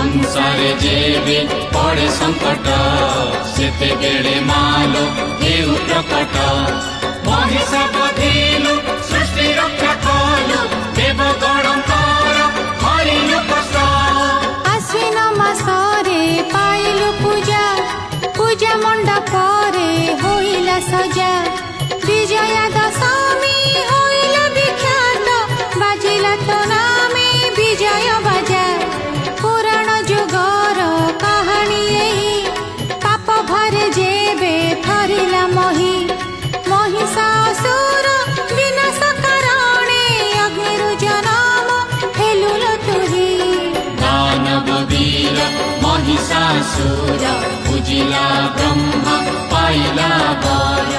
संसारे जेबे पड़े संकट सेते बेले मालो हेउ प्रकट महिषा बधिलु सृष्टि रक्षा कलु देवगणंकर हरिलु कष्ट आश्विन मासरे पाइलु पूजा पूजा मंडपरे होइला सजा विजया दशमी होइला विख्यात बाजिला तो नामे विजय बाजा पुराण जुगर कहानी एही पाप भरे जेबे थरिला मही महिषासुर विनाश करणे अग्निरु जन्म हेलुल तुही दानव वीर महिषासुर पूजिला ब्रह्मा पाइला वर